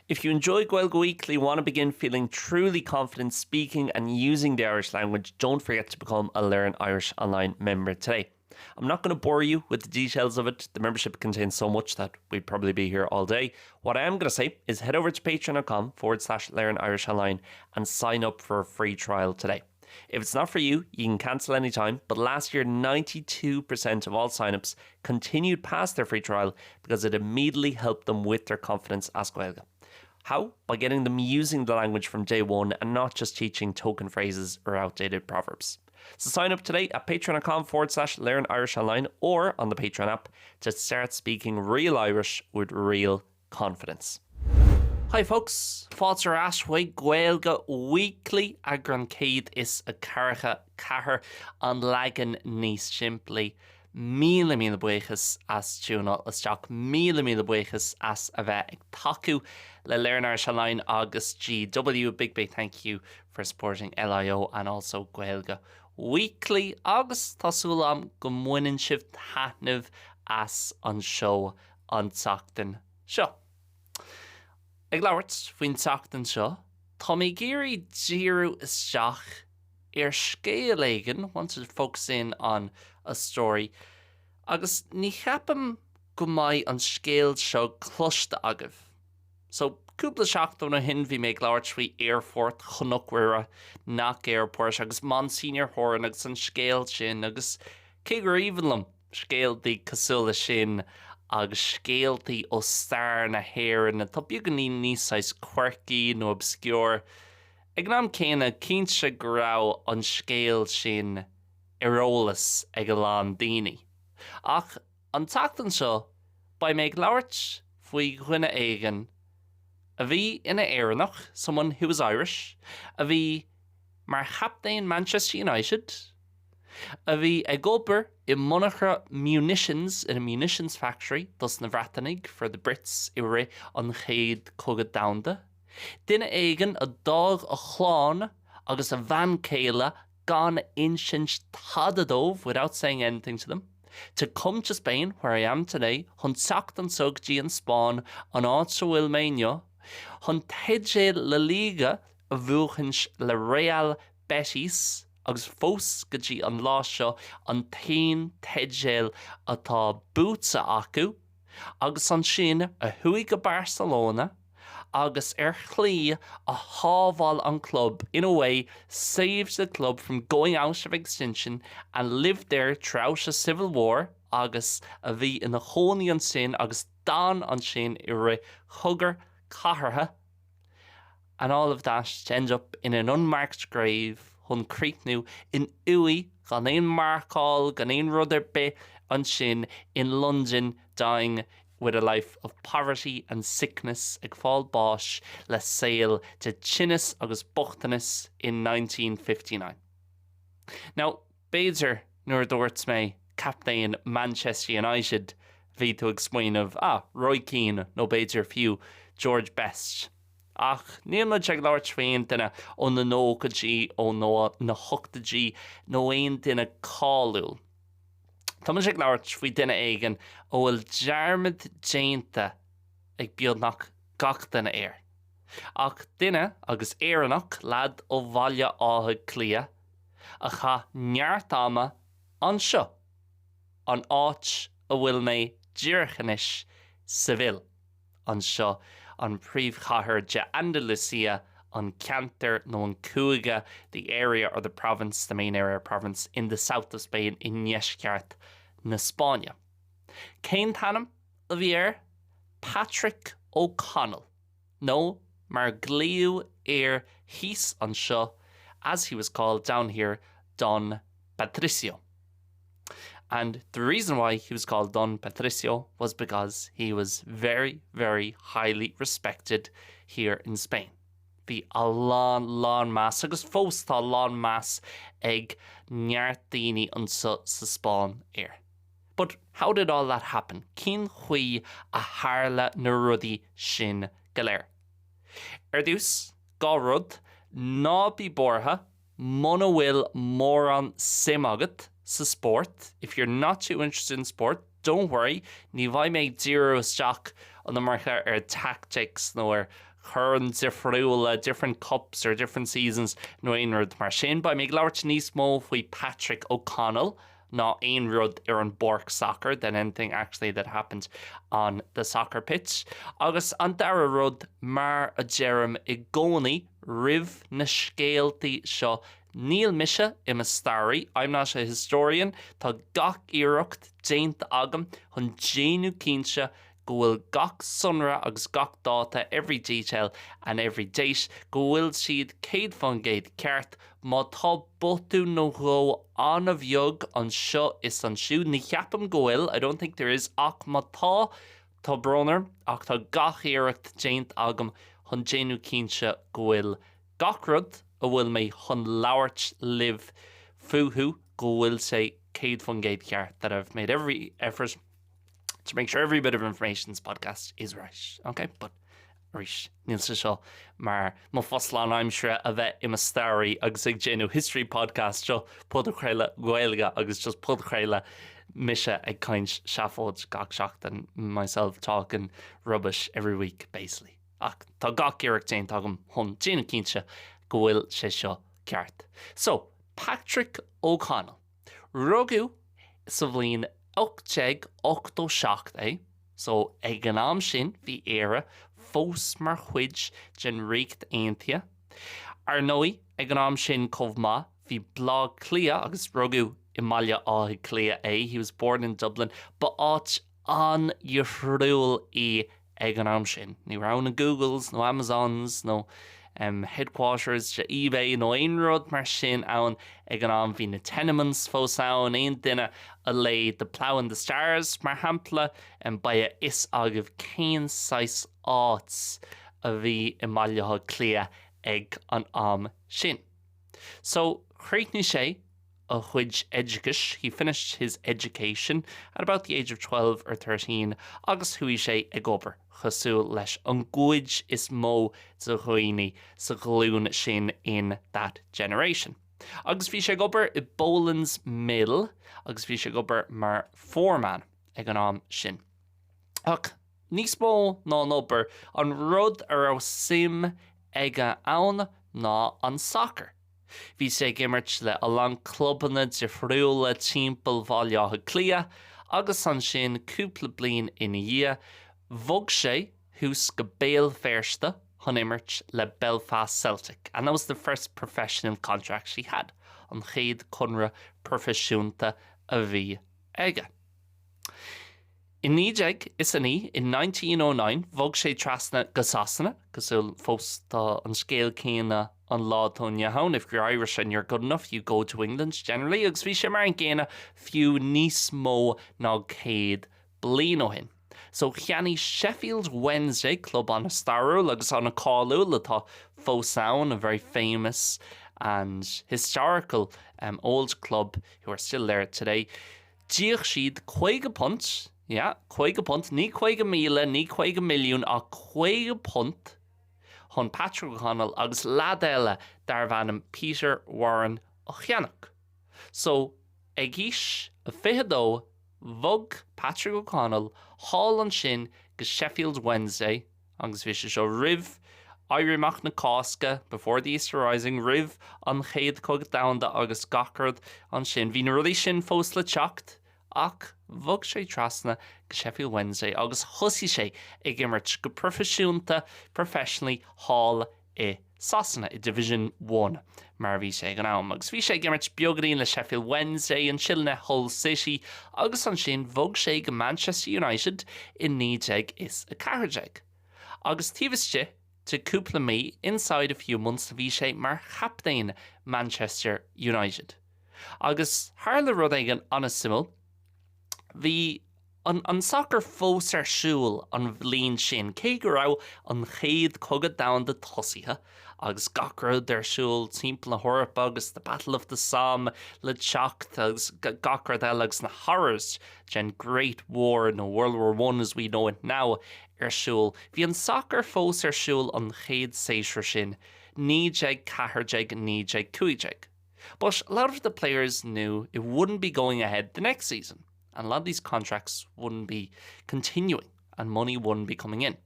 If you enjoy Gaeilge Weekly, want to begin feeling truly confident speaking and using the Irish language, don't forget to become a Learn Irish Online member today. I'm not going to bore you with the details of it. The membership contains so much that we'd probably be here all day. What I am going to say is head over to patreon.com/Learn Irish Online and sign up for a free trial today. If it's not for you, you can cancel anytime, but last year 92% of all signups continued past their free trial because it immediately helped them with their confidence as Gaeilge. How? By getting them using the language from day one and not just teaching token phrases or outdated proverbs. So sign up today at patreon.com/Learn Irish Online or on the Patreon app to start speaking real Irish with real confidence. Hi folks, fáilte ar ashuaigh Gaeilge Weekly EAGRÁN céad is a carcha cahar an legan NÍOS SIMPLÍ. Míle buíochas as túna isteach míle buíochas as a bheith ag tacu le Learn Irish Online agus GW. Big thank you for supporting LIO and also Gaeilge Weekly agus tásúil am go muineann sibh taitneamh as an show an teachtain seo. Ag labhairt faoin teachtain seo, tá mé géirí díriú isteach ar scéal éigean, wanted to focus in on a story, agus ní cheapam go mbeidh an scéal seo cloiste agah. So, cúpla seachtain hin bhí mé ag labhairt faoi airport chunocmhuire nach airport agus Monsignor Horan agus an scéal sin agus cé gur íomhanlam scéaltaí cosúla sin agus scéaltaí ó stair na hhéireann na tá beag ní níos quirky nó obscure. Ag gnám céine cinnte go raibh an scéal sin ireolalas ag a lán daoine. Ach an teachtain seo ba mé ag labhairt faoi dhuine éigean a bhí ina éireannach, someone who was Irish, a bhí mar captain Manchester United, a bhí ag obair I monachra munitions in a munitions factory dus na Bhratanig for the Brits I ri an chéad cogad damda. Duine éigean a dág a chláán agus a bhain céile gan insint tadadómh without saying anything to them, to come to Spain, where I am today, hun teacht an sugdí an Spáin an áit sa bhfuil méineo, hun teidéil le Liga a bhuachans le Real Betis, agus fós go dtí an lá seo an tain teidéil atá bútsa acu, agus an sin a thuaigh go Barcelona, agus chlí a hábháil an club, in a way, saved the club from going out of extinction and lived there throughout a civil war, agus a bhí ina chónaí an sin, agus dan an sin I ri chugar cathartha. And all of that ends up in an unmarked grave, hun creicnú in Uí, gan éon marcáil, gan éon rud ar bith an sin in London, dying with a life of poverty and sickness ag fáil báis le saol to Chinnis agus Buchtanis in 1959. Now, Béidir nuair dúirt mé captain Manchester United bhí tú ag smaoinmh Roy Keane nó Béidir fiú George Best. Ach, níl na teag labhairt féin duine ó na nógadtí ó na thuchtaidí nó aon duine cáiliúil. Tá man teag labhairt faoi duine éigean ó bhfuil dearmad déanta ag beagnach gach duine air. Ach duine agus éireannach lead ó bhaile áthaigh clia a cha neart ama an seo, an áit a bhfuil mé díorchanis sa bhil an seo, an príomhchathair de Andalusia, an Canter no an Cuaga, the area or the province, the main area or province in the south of Spain in Neisceart na Spáine. Cén tanam a bhí air? Patrick O'Connell. No, mar glíú hís an seo, as he was called down here, Don Patricio. And the reason why he was called Don Patricio was because he was very, very highly respected here in Spain. Bhí a lán más, agus fós tá lán más ag neart daoine an sa Spáin air. But how did all that happen? Cén chuí a tharla na rudaí sin go léir? Dús, gá rud, ná bí bortha, muna bhfuil mór an sim agat sa sport. If you're not too interested in sport, don't worry, ní bhaid méid díreú isteach an marcha tactics nó churn difriúla, different cups or different seasons nó aon rud mar sin, ba mé labhairt níos mó faoi Patrick O'Connell ná aon rud ar an Bork soccer than anything actually that happened on the soccer pitch. Agus an dara rud mar a Jerem I gcónaí rih na scéaltaí seo níl mise im a starry. I'm not a historian. Tá gach iireacht déanta agam chun déanú cínse go bhfuil gach sunra agus gach dáta every detail and every date go bhfuil siad céad fan géad ceart má tá botú nó ró an a bheag an seo is an siú ní cheapam go bhfuil. I don't think there is ach má tá bronar ach tá gach iireacht déanta agam chun déanú cínse go bhfuil gach rud a bhfuil mé chun labhairt live fuhu go bhfuil sé céad fan géad ceart that I've made every effort to make sure every bit of information in this podcast is right. Okay, but Rish, níl sa seo mar má fosláán aimsre a bheith im a starry agus ag déanú history podcast seo pud a chréile Gaeilge agus just pud a chréile mise ag caint seafóid gach seacht and myself talking rubbish every week basically. Ach, tá gach iireacht déanta agam chun déanú cínse go bhfuil sé seo ceart. So, Patrick O'Connell rugadh sa bhliain 1887 so ag an am sin bhí éire fós mar chuid den réicht aontaithe. Ar nói ag an am sin chomh maith bhí blog clia agus rugadh I mbaile áithe clia é. He was born in Dublin, but áit an dhearrúil I ag an am sin. Ní rá na Googles, no Amazons, no headquarters de eBay nó aon rud mar sin ann ag an am bhí na tenements fós ann aon duine a lei de Plough the Stars mar hampla an ba is agah céin sais áits a bhí I mbailithe clia ag an am sin. So chréicní sé a chuid educus. He finished his education at about the age of 12 or 13 agus thuí sé ag obair chosúil leis an gcuid is mó sa chuoine sa glún sin in that generation. Agus bhí sé ag obair I Boland's Mill agus bhí sé ag obair mar foreman ag an am sin. Ach, níos mó ná an obair an rud ar ó sim ag ann ná an soccer. Bhí sé gimmert le a lang clubanna difriúla timpeall bhailíthe clia agus an sin cúpla bliain ina dhia bhog sé hús go béal féirste chun immert le Belfast Celtic, and that was the first professional contract she had an chéad conra profisiúnta a bhí aige. In nídeag is aní in 1909 bhog sé trasna go Sasanna cosúil fós tá an scéal céanna an látónne haun. If you're Irish and you're good enough, you go to England generally. Agus bhí sé mar an céanna fiú níos mó ná céad bliain ó hin. So cheannaí Sheffield Wednesday club on a starúil agus on a cáúil atá fós ann, a very famous and historical old club who are still there today. Díoch siad 50 punt, yeah, 50 punt, ní 50 míle, ní 50 milliún, a 50 punt chun Patrick O'Connell agus lad eile dar bhanam Peter Warren ó cheannach. So, ag ís a fihedó bhog Patrick O'Connell hall an sin go Sheffield Wednesday agus bhí sé seo rih Iirimeach na Cásca before the Easter Rising rih an chéad cogad damda agus gacard an sin. Bhí na rudí sin fós le teacht ach bhog sé trasna go Sheffield Wednesday agus thosaigh sé ag immert go profisiúnta professionally hall I Sasanna I Division 1 mar bhí sé ag an am. Agus bhí sé ag immert beagdaíonn le Sheffield Wednesday an Chilne Hull City agus an sin bhog sé go Manchester United in nídeag is a carriageag. Agus tíbhaiste to cúpla mí inside a few months bhí sé mar chaptain Manchester United. Agus tharla rud éigean anna simil bhí an soccer fós ar siúil an bhliain sin cé go raibh an chéad cogad damda tosaithe agus gacrad ar siúil timpeall na Hórap agus the Battle of the Somme le teacht agus gacrad eile agus na horrors gen Great War no World War I as we know it now ar siúil. Bhí an soccer fós ar siúil an chéad séisre sin nídeag cathairdeag nídeag cúideag. But a lot of the players knew it wouldn't be going ahead the next season. And a lot of these contracts wouldn't be continuing and money wouldn't be coming in.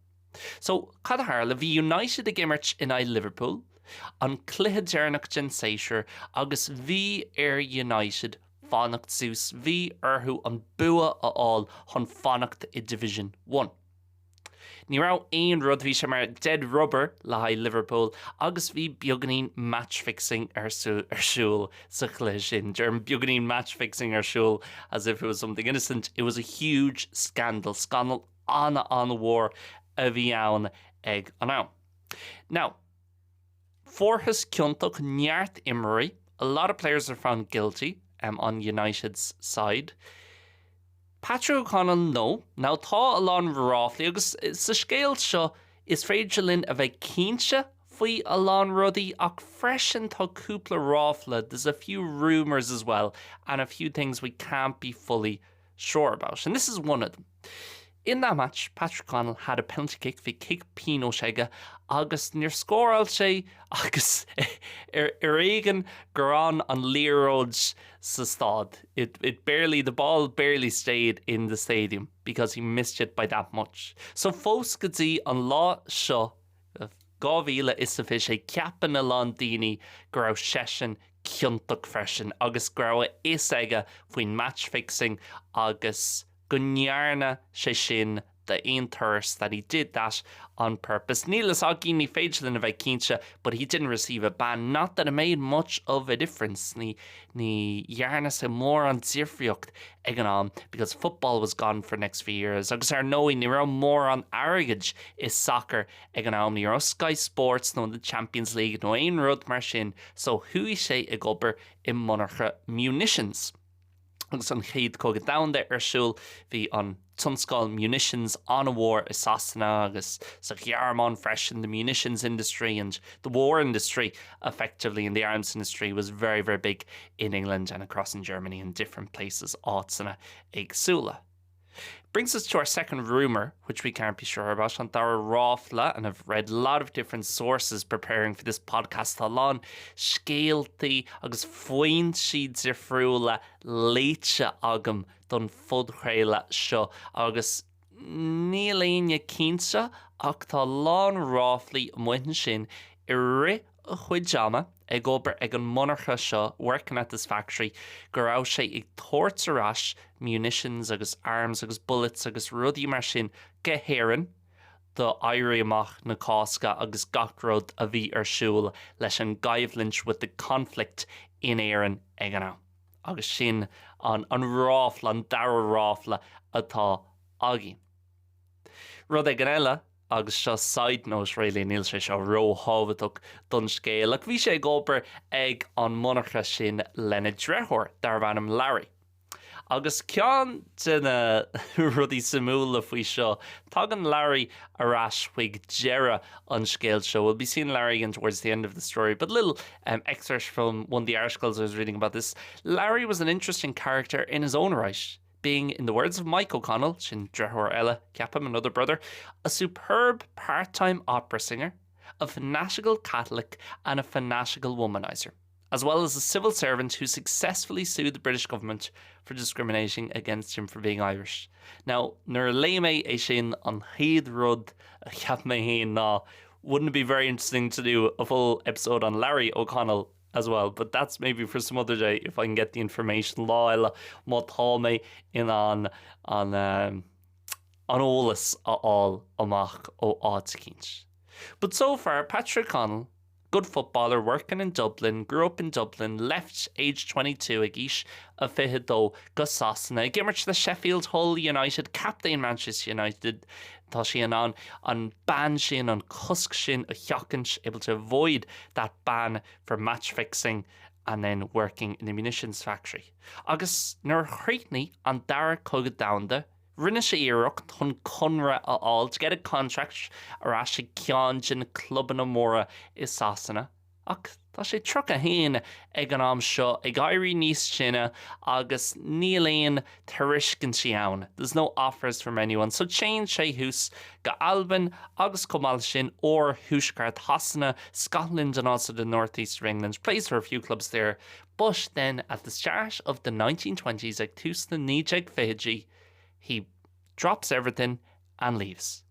So, Cad Harla, bhí United a gimmert in Liverpool, an cluiche dearnach den séisir agus bhí United fannacht sús, bhí orthú an bua a all chun fannacht I Division 1. Ní rá aon rud bhí sé mar dead rubber le haigh Liverpool agus bhí beaganín match fixing arsúil sa chluiche sin. Derm beaganín match fixing arsúil as if it was something innocent. It was a huge scandal anna an war a bhí ann ag an am. Now, forthas cionnach neart imri, a lot of players are found guilty on United's side. Patricio O'Connell no. Now tá a lán ráfli agus sa scéal seo is féidir linn a bheith cínse faoi a lán rudaí ach freisin tá cúpla ráfla. There's a few rumours as well and a few things we can't be fully sure about. And this is one of them. In that match, Patricio O'Connell had a penalty kick fi kick Pino Shega agus níor scóráil sé agus éigean gurán an líróid sa stad. The ball barely stayed in the stadium because he missed it by that much. So fós go dtí an lá seo 2000 is sa fi sé ceapan na lán daoine go raibh seisin cionnach freisin agus go raibh is aige faoin match fixing agus go nearna sé sin the aon thuras that he did that on purpose. Nílas agin ní féidir linn a bheith cínse, but he didn't receive a ban. Not that it made much of a difference. Ní dhearna sa mór an difriocht ag an am because football was gone for next few years. Agus knowing ní rá mór an airgid is soccer ag an am ní rá Sky Sports nó the Champions League nó aon rud mar sin. So hui sé ag obair I monarcha munitions. Agus an chéad cógad damhanda arsúil bhí an tunscáil munitions on a war is Sasana agus sa ghearmán freisin the munitions industry and the war industry effectively in the arms industry was very, very big in England and across in Germany and different places áitina agsúla. Brings us to our second rumour, which we can't be sure about, and Dara Ráfla, and I've read a lot of different sources preparing for this podcast. Talán scéaltaí agus foin siad zifriúla léite agam don fudchréile seo agus níl aine cínse ach tá lán ráflaí muintin sin I ri a chuid jama ag obair ag an monarcha seo working at this factory go raibh sé ag tuairt munitions agus arms agus bullets agus rudí mar sin gehéireann do éirí amach na cásca agus gach rud a bhí arsúil leis an gaibhlint with the conflict in Éireann ag an am. Agus sin an ráfla, an dara ráfla atá agin. Rud ag an eile agus seo side note really níl sé seo róthabhaach don scéal ach bhí sé ag obair ag an monarcha sin lena dreithir dar bhanam Larry. Agus ceann duna rudí samúla faoi seo tá an Larry arás chuig deire an scéal seo. We'll be seeing Larry again towards the end of the story, but little excerpt from one of the articles I was reading about this. Larry was an interesting character in his own right, being, in the words of Mike O'Connell, sin drethor Ella, Capham, another brother, a superb part-time opera singer, a fanatical Catholic and a fanatical womanizer, as well as a civil servant who successfully sued the British government for discriminating against him for being Irish. Now, nuair léime é sin an chéad rud a cheap mé héin ná, wouldn't it be very interesting to do a full episode on Larry O'Connell as well, but that's maybe for some other day if I can get the information lá má tá mé in an ólas a all amach ó áit. But so far, Patricio O'Connell, good footballer working in Dublin, grew up in Dublin, left age 22 ag ish a fihidó go Sasana, gimmert the Sheffield Hull United, captain Manchester United, tá sí an ban sin, an cusc sin a cheachant, able to avoid that ban for match fixing and then working in the munitions factory. Agus nuair chríochnaí an dara cógad damhanda, rinne sé iarracht chun conra a all to get a contract arás sé ceann sin club na móra is Sasana. Ach tá sé truc a héin ag an am seo ag éirí níos sinne agus níl aon tuairiscin sí ann. There's no offers from anyone. So change sé hús go Alban agus comal sin or Húsgard Hasana, Scotland and also the northeast of England. Plays for a few clubs there. But then at the start of the 1920s ag tús na níd ag Fiji, he drops everything and leaves.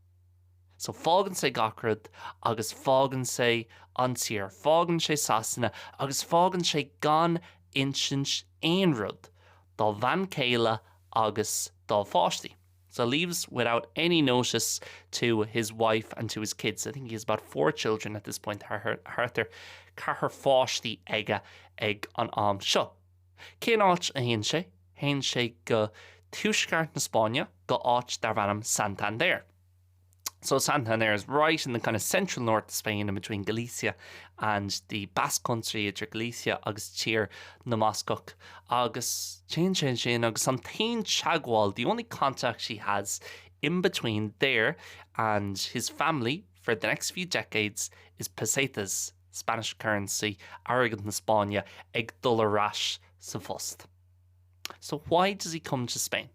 So fágan sé gacrad, agus fágan sé an tír, fágan sé sasana, agus fágan sé gan insint ein rud, dá van céile agus dá fáistí. So leaves without any notice to his wife and to his kids. I think he has about 4 children at this point. Harther cahar fáistí ag an am seo. Cén áit a hén sé go túisceart na Spáine go áit dar bhanam Santander. So Santander is right in the kind of central north of Spain in between Galicia and the Basque Country, idir Galicia agus tír na Moscow. Agus agus an tain Chagwal, the only contact she has in between there and his family for the next few decades is pesetas, Spanish currency, arrogant na Spáine, ag dullar ras sa fust. So why does he come to Spain?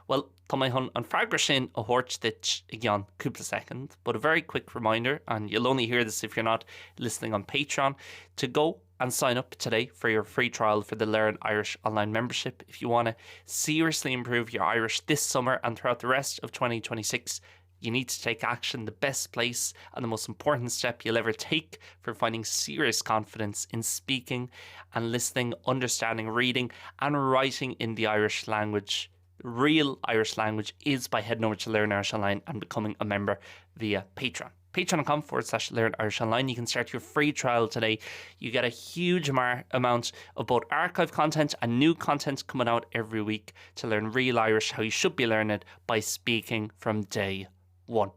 Well, tá mé an freagra sin a hort dit ag an cúpla second, but a very quick reminder, and you'll only hear this if you're not listening on Patreon, to go and sign up today for your free trial for the Learn Irish Online membership. If you want to seriously improve your Irish this summer and throughout the rest of 2026, you need to take action. The best place and the most important step you'll ever take for finding serious confidence in speaking and listening, understanding, reading and writing in the Irish language, real Irish language, is by heading over to Learn Irish Online and becoming a member via Patreon. Patreon.com/Learn Irish Online. You can start your free trial today. You get a huge amount of both archive content and new content coming out every week to learn real Irish, how you should be learning it by speaking from day one.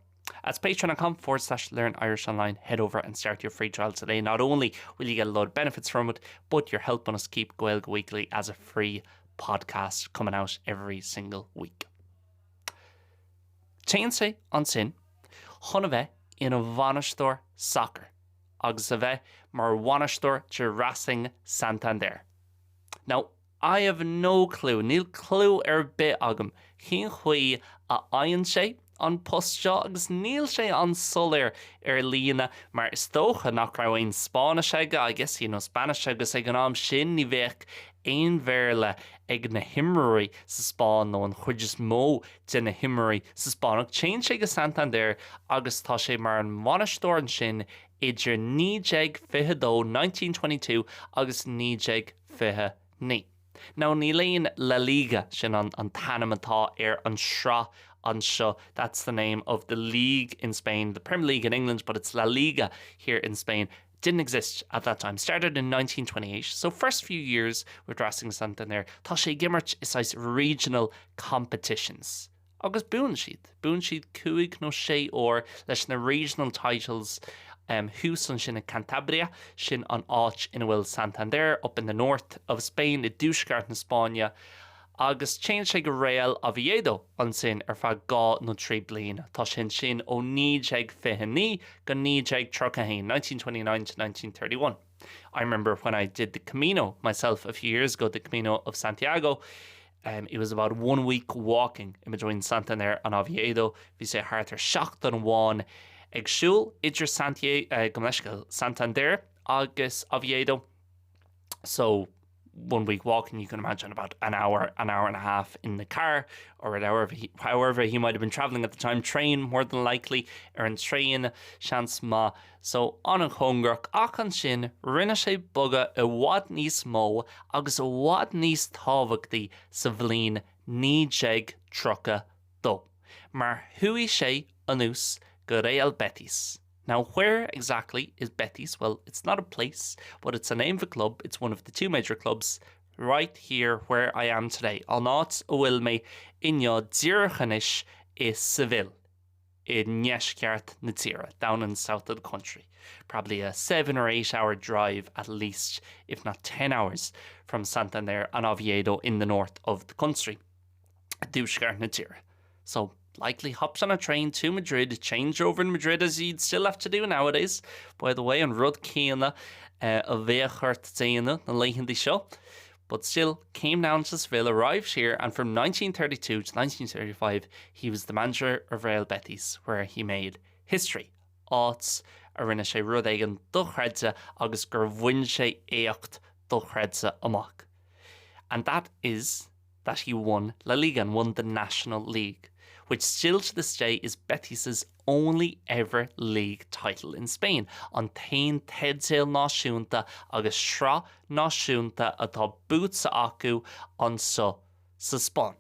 That's patreon.com/Learn Irish Online. Head over and start your free trial today. Not only will you get a lot of benefits from it, but you're helping us keep Gaeilge Weekly as a free podcast coming out every single week. Téann an sin, chun a bheith in a bhainistúir soccer, agus a bheith mar bhainistúir de Racing Santander. Now, I have no clue, níl clue bit agam, chin chuí a aon sé an posteo agus níl sé an solir líana, mar is dócha nach raibh Spáinis aige, I guess Spanish agus ag an am sin ní bheith ein verle ag na himmery sa Spáin nó an chuidir mó de na himmery sa Spáin. Téann sé go Santander agus tá sé mar an bhainistúir an sin idir 1922 agus 1929. Now ní léon La Liga sin an tanamatá an shrá an seo. That's the name of the league in Spain, the Premier League in England, but it's La Liga here in Spain. Didn't exist at that time. Started in 1928. So first few years with Racing Santander, tá sé gimmert is regional competitions. Agus bún siad cúig nó sé or leis na regional titles hús an sin in Cantabria, sin an áit in bhfuil Santander up in the north of Spain, i dúsgart na Spáine. Agus téann sé go Real Oviedo an sin fad 2 nó 3 bliana. Tá sin ó 1929 go 1931, 1929 to 1931. I remember when I did the Camino myself a few years ago, the Camino of Santiago. It was about 1 week walking in between Santander and Oviedo. Bhí sé hartar 7 ag siúl idir Santander agus Oviedo. So 1 week walking, you can imagine about an hour and a half in the car, or however he might have been travelling at the time. Train, more than likely, or an train, chance ma. So on a hungrach, ach an sin, rinne sé buga a wad níos mó, agus a wad níos tábhachtaí sa bhlín 1930. Mar hui sé anús go Real Betis. Now, where exactly is Betis? Well, it's not a place, but it's a name of a club. It's one of the 2 major clubs right here where I am today. An áit a bhfuil mé inne dírechanis is Seville, in Neisceart na Tíre, down in the south of the country. Probably a 7 or 8 hour drive at least, if not 10 hours, from Santander and Oviedo in the north of the country. Dúsgart na Tíre. So, likely hops on a train to Madrid, change over in Madrid as you'd still have to do nowadays. By the way, on Rud Céanna a bhéchart déana na leichindí seo. But still came down to Seville, arrived here, and from 1932 to 1935 he was the manager of Real Betis, where he made history. Áits a rinne sé rud éigean do chreidte agus gur bhain sé éacht do chreidte amach. And that is that he won La Liga and won the National League, which still to this day is Betis's only ever league title in Spain. An tain teidséil náisiúnta agus srá náisiúnta atá bút sa acu an sa Spáin.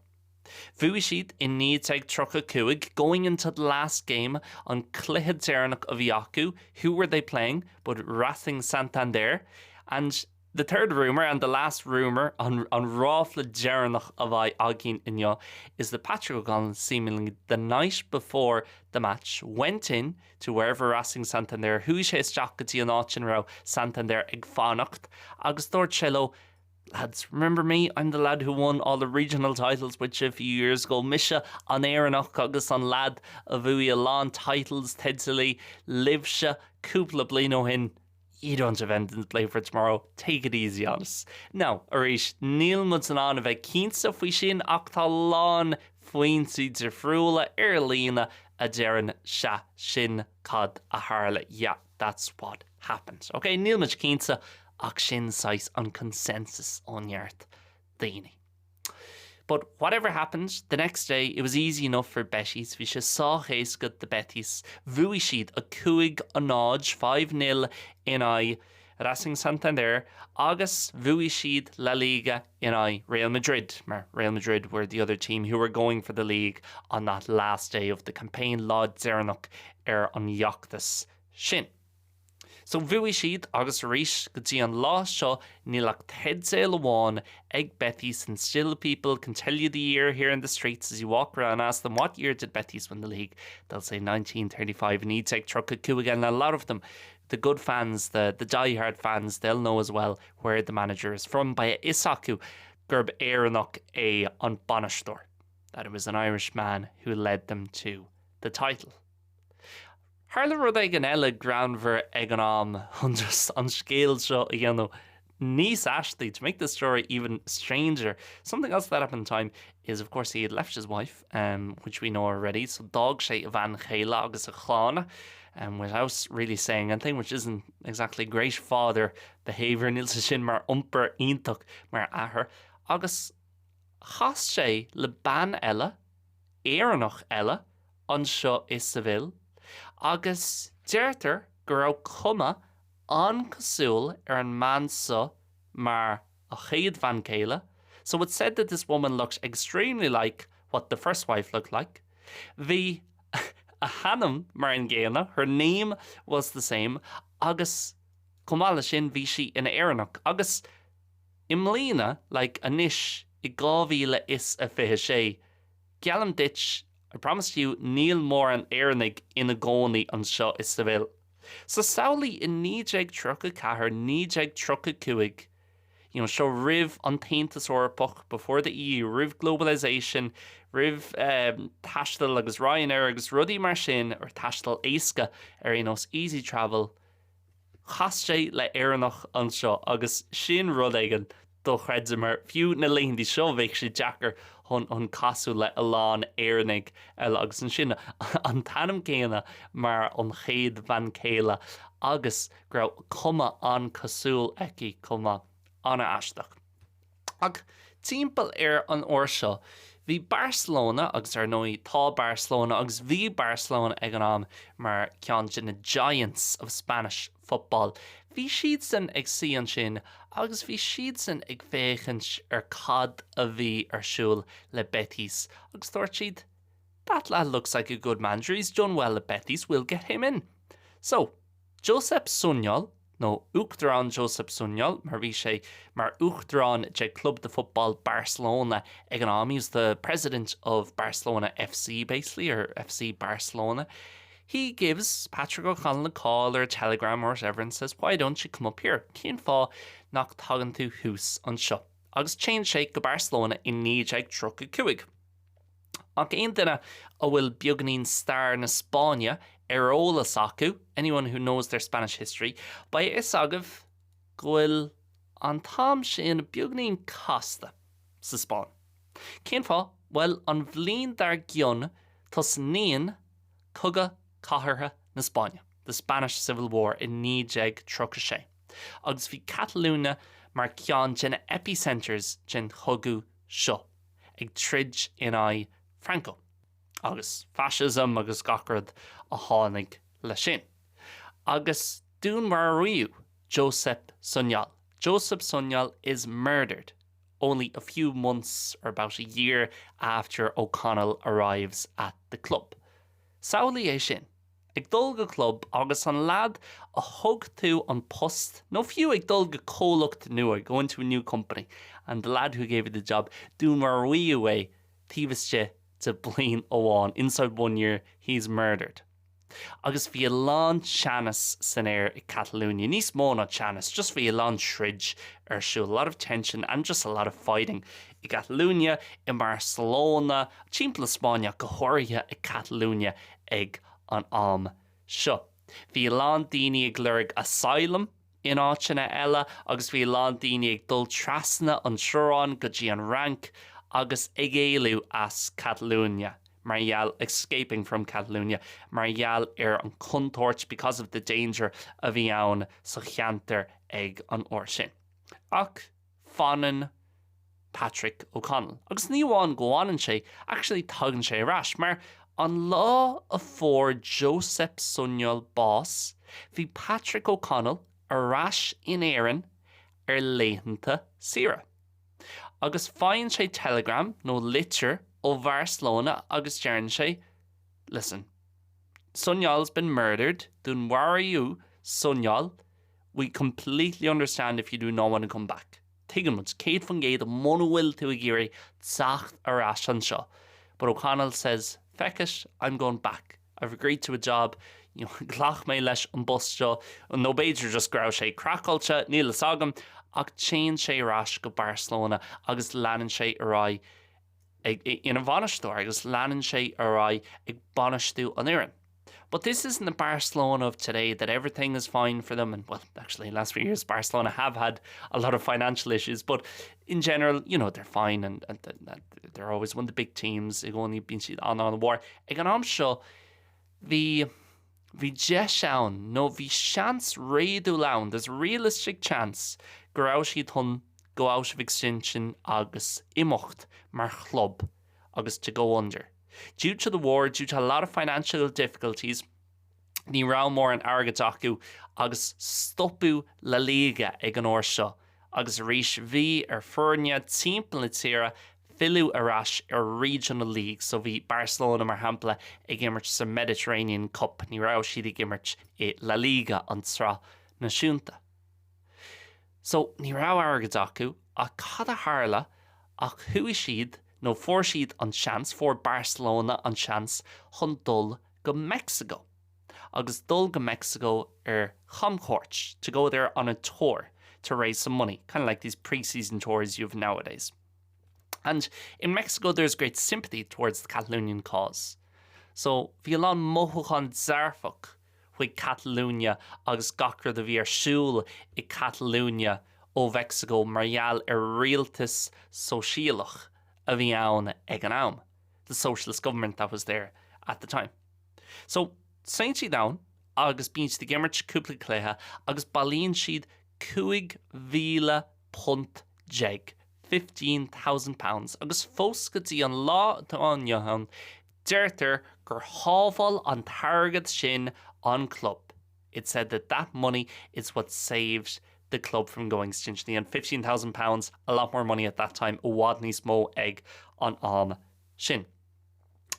Bhuaigh siad in 1935 going into the last game on Cluiche Dearnach of Iacu. Who were they playing but Racing Santander? And the third rumour and the last rumour on Ráfla Dearnach of Agin Inyo is that Patricio O'Connell seemingly the night before the match went in to wherever Racing Santander Huish Jacatí an Áchin Rao Santander ag Fanacht agus dúirt cello. Lads, remember me? I'm the lad who won all the regional titles with you a few years ago. Misha an éireannach agus an lad a bhuaigh a lán titles tedsily livsha cúpla blino hin. You don't have anything to play for tomorrow. Take it easy on us. Now, Arish, Neil Mudsanan of a Keensa Fishin Octalan Fuin Seeds of Frula Erlina a Darren Sha Shin Cod a Harla. Yeah, that's what happened. Okay, Neil Much Keensa ach sin size on consensus on yard daoine. But whatever happened, the next day it was easy enough for Betis. We just saw Haysgut the Betis. Bhuaigh siad a cuaig a nád 5-0 in I Racing Santander. Agus bhuaigh siad La Liga in I Real Madrid. Real Madrid were the other team who were going for the league on that last day of the campaign Lád Dearnach an Iachtas sin. So bhuaigh siad agus Arish go dtí an lá seo nílach teidséil amháin ag Betis, and still people can tell you the year here in the streets as you walk around and ask them what year did Betis win the league. They'll say 1935 and Etek Trucka again. A lot of them, the good fans, the die-hard fans, they'll know as well where the manager is from. By Isaku Gurb Éireannach é an Banastor, that it was an Irish man who led them to the title. Harla rud ag an eile granver ag an am just on scale seo níos ashley. To make the story even stranger, something else that happened in time is, of course, he had left his wife, which we know already, so dog sé van chéile agus a chlána, without really saying anything, which isn't exactly great father behaviour. Níl sa sin mar umper ionach mar ahar agus chas sé le ban eile éireannach eile an seo is sa bhil. Agus deirtar go raibh cuma an cosúil an mansa mar a chéad van céile. So it's said that this woman looks extremely like what the first wife looked like. Bhí a hanam mar an ggéanna, her name was the same, agus cumála sin bhí si in éireannach. Agus imlína, like anish I 2000 is a fiche sé. Gealam ditch, I promise you, níl mór an éireannig ina gcónaí an seo is sa bhil. So saolaí in 1934, 1935, seo rih an taontas orpach before the EU, rih globalisation, rih taistil agus Ryanair agus rudí mar sin, or taistil éasca easy travel, chas sé le éireannach an seo, agus sin rud aigen do chreidse mar fiú na líon dí seo bheidh sé deacair hon casú le a lán éireannig agus an sin an tanam céanna mar an chéad van céile agus gra cuma an cosúil eici cuma anna aisteach. Ag timpeall an uair seo, bhí Barcelona agus nói tá Barcelona agus bhí Barcelona ag an am mar ceann sin na giants of Spanish football. Bhí siad san ag sí an sin agus bhí siad san ag féchant cad a bhí siúl le Betis. Agus dúirt siad, that lad looks like a good manager, he's done well at Betis, we'll get him in. So, Josep Sunyol, no, Uachtarán Josep Sunyol, mar bhí sé mar Uachtarán de Club de Football Barcelona ag an am. He was the president of Barcelona FC, basically, or FC Barcelona. He gives Patrick O'Connell a call or a telegram or whatever and says, why don't you come up here? Cén fá nach tagan tú hús an seo. Agus change sé go Barcelona in 1935. Ach aon duine a bhfuil beagnaín star na Spáine Erola Saku, anyone who knows their Spanish history, by is agah gohfuil an tám sin beagnaín Costa sa Spáin. Cén fá? Well, an bhliain dar gion tos níon coga cathartha na Spáine, the Spanish Civil War in 1936. Agus bhí Catalúna mar ceann de na epicenters den chogu seo, ag trid in Franco. agus fascism agus gacrad a tháinig le sin. Agus dún mar riú Joseph Sunyal. Joseph Sunyal is murdered only a few months or about a year after O'Connell arrives at the club. Saola é sin, ag dul go club agus an lad a thug tú an post, no few ag dul go cólacht nua, going to a new company, and the lad who gave you the job, dún mar riú é, tíbhaiste to blian óháin. Inside 1 year, he's murdered. Agus bhí lán seanas san air I Catalonia. Níos mó ná seanas, just bhí lán shridge siú. A lot of tension and just a lot of fighting I Catalonia, I Barcelona, timpeall Spáine go háirithe I Catalonia ag an am seo. Bhí lán daoine ag lurg asylum in áiteanna eile, agus bhí lán daoine ag dul trasna an seorán go dtí an rank, agus ag éilú as Catalonia. Marial escaping from Catalonia, Marial an contort because of the danger a bhí ann sa cheantar ag an orsin. Ach fanan Patrick O'Connell. Agus níháin goáin sé, actually tugann sé ras, mar an lá a fór Joseph Sunyal bás, bhí Patrick O'Connell a ras in éireann léithanta sira. Agus fáin sé telegram nó litir ó Barcelona agus dearann sé, listen, Sunyal's been murdered, don't worry you, Sunyal, we completely understand if you do not want to come back. Tuigeann muid, céad fan géad muna bhfuil tú ag iarraidh teacht arás an seo. But O'Connell says, feck it, I'm going back. I've agreed to a job, glach mé leis an bus seo, an nó beidir just grabh sé crackáilte, níl is agam, ach chéan sé rás go Barcelona agus leanan sé ará in a bhanistóir agus leanan sé ará ag banistú an éireann. But this isn't the Barcelona of today that everything is fine for them. And well, actually, last few years, Barcelona have had a lot of financial issues. But in general, they're fine and they're always one of the big teams. They've only been on the war. Ag an am seo, bhí deisiaun, no, bhí chance réadú lán. There's a realistic chance go raibh siad chun go out of extinction agus imocht mar club agus to go under. Due to the war, due to a lot of financial difficulties, ní rá mór an airgad acu agus stopú La Liga ag an uair seo, agus rís bhí fuirne timpeall na tíre fiú arás regional league, so bhí Barcelona mar hampla ag immert sa Mediterranean Cup, ní rá siad ag immert La Liga an srá náisiúnta. So ní rá airgad acu a cad a tharla ach chuaigh siad nó fór siad an chance, for Barcelona an chance chun dul go Mexico. Agus dul go Mexico chamchort to go there on a tour to raise some money, kind of like these pre-season tours you have nowadays. And in Mexico, there's great sympathy towards the Catalonian cause. So, bhí an mothúchan zarfach chuig Catalonia agus gacra de bhí siúil I Catalonia ó Mexico marial rialtas sosialach a bhí ann ag an am, the socialist government that was there at the time. So, saint siad down, agus bíonn siad gimmert cúpla cléthe, agus bailíonn siad £2,000 £15,000, agus fós go dtí an lá an Johan, deirtar gur hábháil an targad sin an club. It said that money is what saved the club from going extinction. And £15,000, a lot more money at that time, óhád níos mó ag an am sin.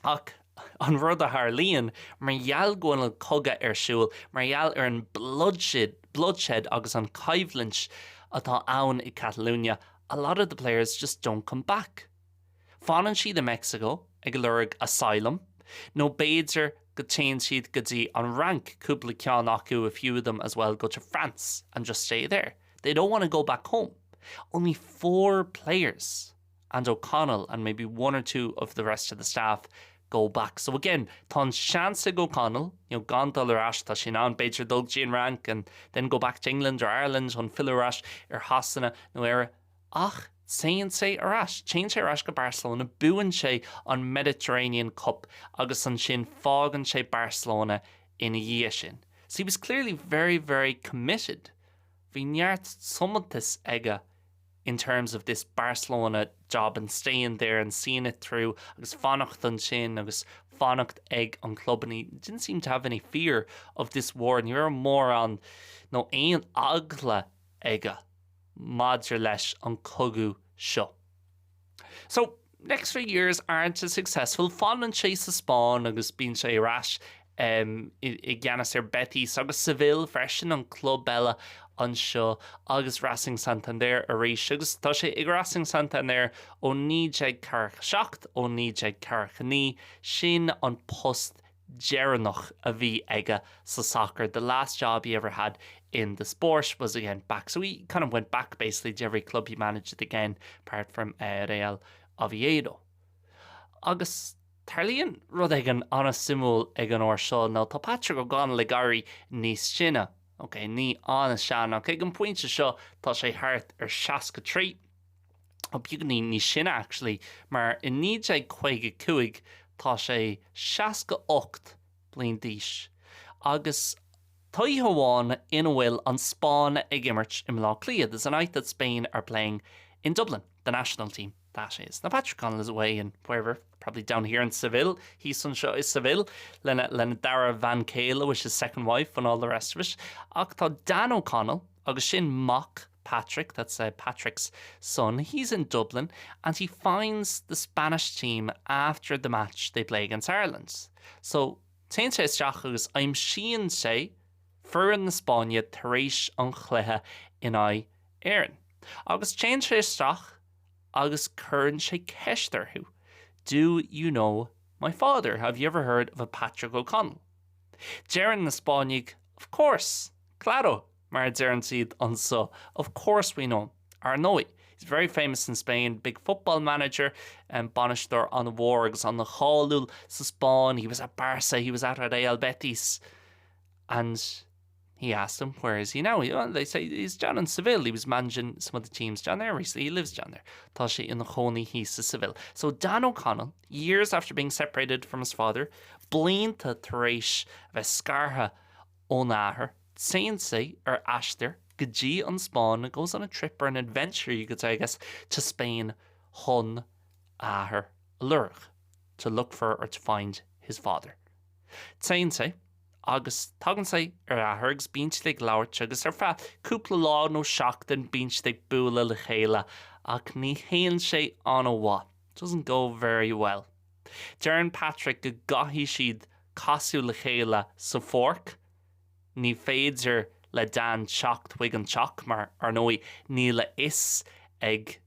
Ach, an rud a Harlíonn, margheall goin coga siúil, margheall an bloodshed agus an caibhlint atá ann I Catalonia, a lot of the players just don't come back. Fánan siad in Mexico ag lurg asylum, no béidir go téann siad go dtí an rank cúpla ceann acu, a few of them as well go to France and just stay there. They don't want to go back home. Only 4 players and O'Connell and maybe 1 or 2 of the rest of the staff go back. So again, tá chance ag O'Connell, gan dul arás tá sin an beidir dul gin rank and then go back to England or Ireland on fill arás hasanna no era. Ach, saon sé arás, change sé arás go Barcelona, buan sé an Mediterranean Cup agus an sin fágan sé Barcelona in a dhé sin. So he was clearly very, very committed. Bhí neart summatas aige in terms of this Barcelona job and staying there and seeing it through, agus fannacht an sin, agus fanacht ag an club, and he didn't seem to have any fear of this war, and you're more on no aon agla ega maidir leis an cogu seo. So next 3 years aren't as successful. Fann sé sa Spáin agus bíonn sé ras I gceannas Betis agus Seville freisin an club eile anseo agus Racing Santander arís agus tá sé ag Racing Santander ó 1947 ó 1949 sin an post Geranach a bhí aige sa soccer. The last job he ever had in the sport was again back. So he kind of went back basically to every club he managed again, apart from Real Oviedo. Agus tarlíonn rud ag an anna simúl ag an orr seo ná tá Patrick go gan le garí níos sinne. Okay, ní anna sean ag an pointe seo tá sé hart 63. Op buganí ní sinne actually, mar in 1955 tá sé 68 bliain d'aois. Agus tá í hamháin ina bhfuil an Spáin ag immert im lá cliath. There's a night that Spain are playing in Dublin, the national team. That is. Now Patrick Connell is away in wherever, probably down here in Seville. He's son seo is Seville. Lena Dara Van Kayla, which is his second wife, and all the rest of it. Ach tá Dan O'Connell, agus sin mock Patrick, that's Patrick's son. He's in Dublin, and he finds the Spanish team after the match they play against Ireland. So, tein sé isteach agus I'm sían sé fuair na Spáine tar éis an chluiche in éireann. Agus tein sé isteach agus curran sé ceistarthú. Do you know my father? Have you ever heard of a Patrick O'Connell? Geran na Spáinnig, of course. Claro, mar dearan siad an so. Of course we know. Arnoy. He's very famous in Spain, big football manager, and banistor on the wargs on the Hallul sa Spáin. He was at Barca, he was at Real Betis. And he asked him, where is he now? They say he's down in Seville. He was managing some of the teams down there recently. He lives down there. Tá sé in the Choney, he's to Seville. So Dan O'Connell, years after being separated from his father, blianta tar éis bheith scartha ón áthair, saying say Ashter, Gaeilge on Spawn, goes on a trip or an adventure, you could say, I guess, to Spain, Hun áthair lurg, to look for or to find his father. Saying say, agus tagan sé áthairgs bínt le glabhairt agus fa cúpla lá nó seachtain bínt le bualadh le chéile ach ní haon sé an bhá. Doesn't go very well. Dearan Patrick go gahí siad casú le chéile sa fork, ní féidir le Dan seacht chuig an teach mar arnóí ní le is ag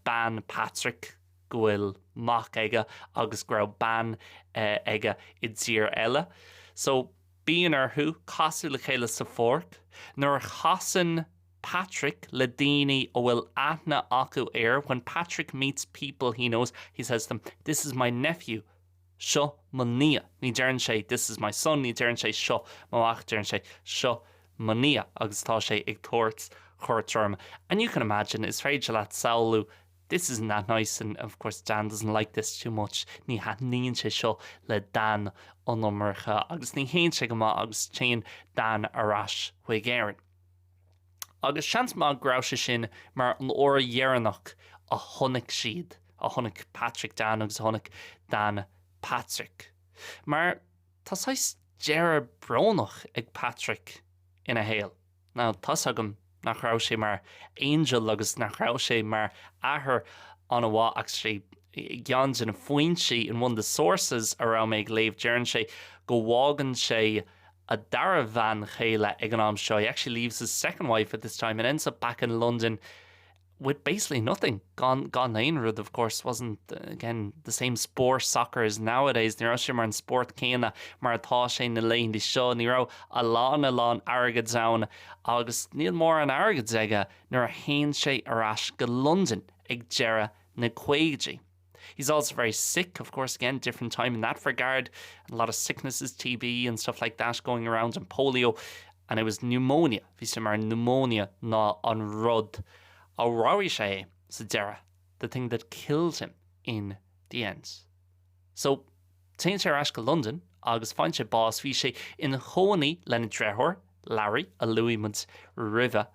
ban Patrick go bhfuil mac aige agus go raibh ban aige I dtír eile. So, being who casú le chéile sa fork, nuair chasan Patrick le daoine ó bhfuil aithne acu air. When Patrick meets people he knows, he says to them, this is my nephew, seo mo nia. Ní dearan sé, this is my son, ní dearan sé seo mo ach dearan sé seo mo nia. Agus tá sé ag tuairt chuirtearm. And you can imagine, it's féidir leat saoilú, this isn't that nice, and of course Dan doesn't like this too much. Ní níonn sé seo le Dan an nómarcha, agus ní haon sé go má agus téann Dan arás chuig éireann. Agus seans má grabh sé sin mar an óra dhearannach a tháinig siad, a tháinig Patrick Dan agus a tháinig Dan Patrick. Mar tá sais dearad bronnach ag Patrick ina héal. Now tas agam nach raibh sé mar angel agus nach raibh sé mar athair an a bhá actually gans in a foinchi in one of the sources around me leave dearan sé go bhágan sé a dara van chéile ag an am seo. He actually leaves his second wife at this time and ends up back in London with basically nothing. Gone Einrud, of course, wasn't, again, the same sport soccer as nowadays. Ní raibh sé mar an sport céanna mar atá sé na léinn di seo. Ní raibh a lán airgid zaun agus níl mór an airgid aige nuair a haon sé arás go London ag deireadh na Gaeilge. He's also very sick, of course, again, different time in that regard. A lot of sicknesses, TB and stuff like that going around, and polio. And it was pneumonia. Bhí mar pneumonia ná an rud a raibh sé sa deireadh, the thing that killed him in the end. So, téann sé arás go London, agus fáin sé bás bhí sé in Chónaí lena dréithir, Larry, a Louis muid rive,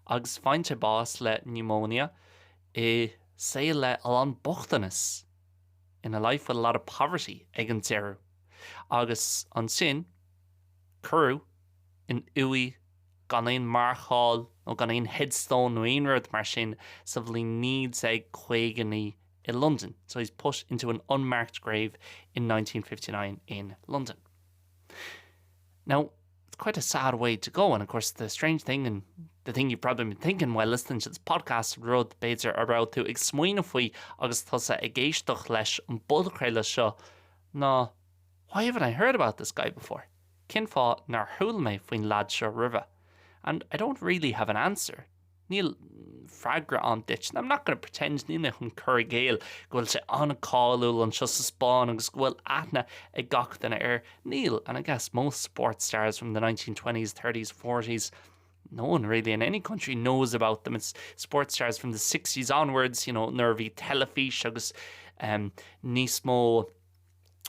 agus fáin sé bás le pneumonia, sé le an bochtanas in a life with a lot of poverty ag an zero. Agus an sin, curú in uí gan éon marchál nó gan éon headstone nó aon rud mar sin sa bhfuil needs ag Quaganey in London. So he's put into an unmarked grave in 1959 in London. Now, it's quite a sad way to go, and of course the strange thing, and the thing you've probably been thinking while listening to this podcast rud beidir about to ag smaoine faoi agus tusa ag géisteach leis an bud chréile seo, ná, why haven't I heard about this guy before? Cin fá nar thúil mé faoin lad seo rive. And I don't really have an answer. Níl fragra an ditch. I'm not going to pretend níl chun cur géal gohfuil sé an cáúil an seo sa Spáin agus gohfuil aithne ag gach den air. Níl, and I guess most sports stars from the 1920s, 30s, 40s, no one really in any country knows about them. It's sports stars from the 60s onwards, you know, nervy telefish agus níos mó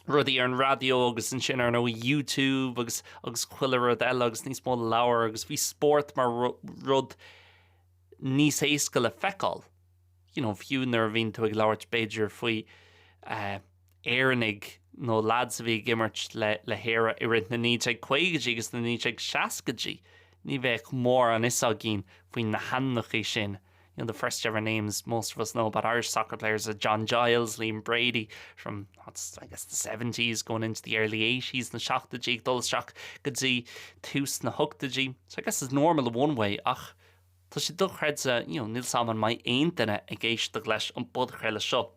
rudí ar an radio agus an sin ar nó YouTube agus chuile rud eile agus níos mó leabhar agus bhí sport mar rud níos éasca le feicáil. You know, fiú nar bhíonn tú ag labhairt beidir faoi éannig nó lads a bhí gimmert le héire i rint na 1950 agus na 1960. Ní bheith mór an isá gin faoin na hannachaí sin. You know, the first ever names most of us know about Irish soccer players are John Giles, Liam Brady from, I guess, the 70s going into the early 80s na seachtaidí, dulteach go dtí tús na hugtaidí. So I guess it's normal in one way, ach tá sé duchreidsa, you know, níl saman mai aon duine ag géisteach leis an bud chréile seo.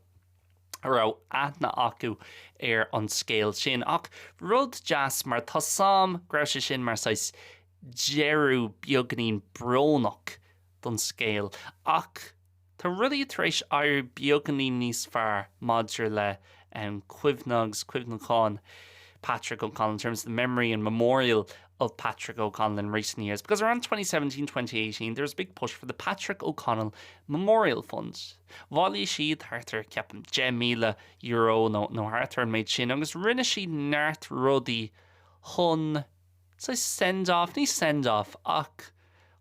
Rá aithne acu ar an scéal sin, ach rud jazz mar tá sam greise sin mar sais jeru beagnaín brónach don scéal, ach tá rudí tar éis ar beagnaí níos fearr maidir le cuimhneáin Patrick O'Connell in terms of the memory and memorial of Patrick O'Connell in recent years. Because around 2017, 2018, there was a big push for the Patrick O'Connell Memorial Fund. Bhailí siad hartar ceapam €10,000 nó hartar méid sin, agus rinne siad neart rudaí chun so send-off, ní send-off, ach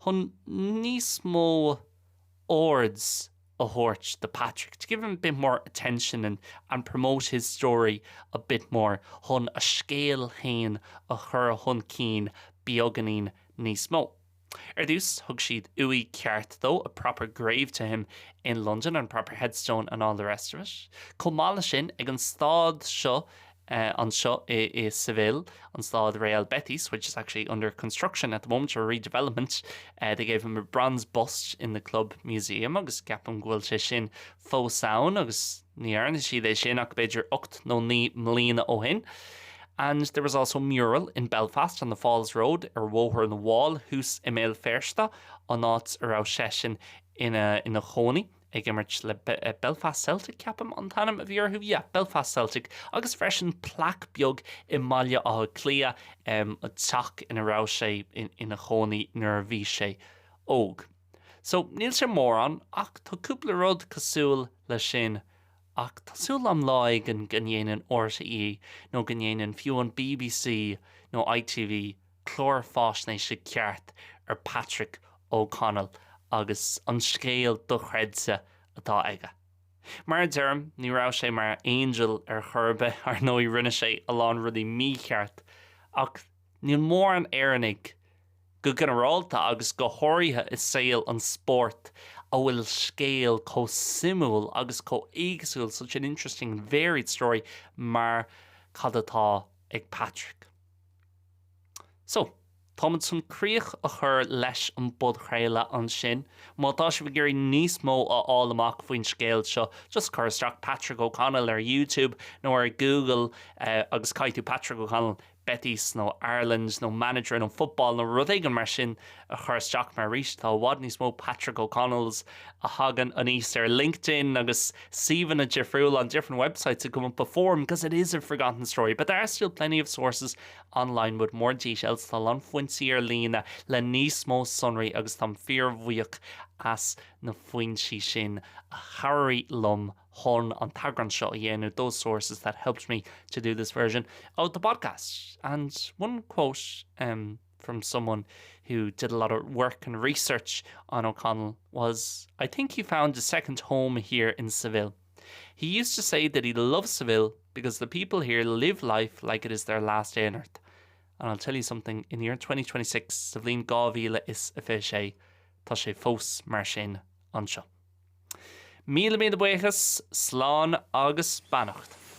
chun níos mó ords a hort the Patrick to give him a bit more attention and promote his story a bit more. Chun a scéal hain a chur chun cín beagnaín níos mó. Dús thug siad uí ceart though, a proper grave to him in London and proper headstone and all the rest of it. Comála sin ag an stád seo on seo i Seville, on Stade Real Betis, which is actually under construction at the moment, or redevelopment. They gave him a bronze bust in the club museum, agus ceapam ghuiil sé sin fós saon, agus ní airne siad é sin ach beidir 8 nó 9 mbliana ó hin. And there was also a mural in Belfast on the Falls Road, ar bhóthar na wall, hús Emil Fersta, an áit ará sesin in a chónaí. Ag immert le Belfast Celtic ceapam an tanam a bhíorthú, yeah, Belfast Celtic, agus freisin plac beag I mbaile á clia a teach in a rá sé in a chónaí nuair bhí sé óg. So níl sé mór an, ach tá cúpla rud cosúil le sin, ach tásúil am láig an gnéanaan RTE, nó gnéanaan fiú an BBC, nó ITV, chlór fásnéis sé ceart ar Patrick O'Connell, agus an scéal dochreidsa atá aige. Mar derm, ní rá sé mar angel ar churbe ar nó I rinne sé a lán rudí mícheart, ach níl mór an éannig go generálta agus go háirithe is saoil an sport a bhfuil scéal có simúil agus có éagsúil, such an interesting and varied story mar cad atá ag Patrick. So, táid san críoch a chur leis an bud chréile an sin, má tá sé bh géirí níos mó a fháil amach faoin scéal seo, just chur isteach Patrick O'Connell ar YouTube nó ar Google agus caithfidh Patrick O'Connell Betis nó Ireland nó manager nó football nó rud éigean mar sin a chur isteach mar rís tá bhád níos mó Patrick O'Connells a hagan an níos ar LinkedIn agus Stephen a Jeffrey on different websites to come up before him because it is a forgotten story, but there are still plenty of sources online with more details. Tá lan foinsaí ar lína le níos mó sonraí agus tam fear bhuiach as na foinsí sin a hairí lum hon an tagran shot again, those sources that helped me to do this version of the podcast. And one quote from someone who did a lot of work and research on O'Connell was, I think he found a second home here in Seville. He used to say that he loves Seville because the people here live life like it is their last day on earth. And I'll tell you something, in the year 2026, Sablín Gávíle is a fé tá sé fós mar sin anseo. Míle buíochas, slán agus bannacht.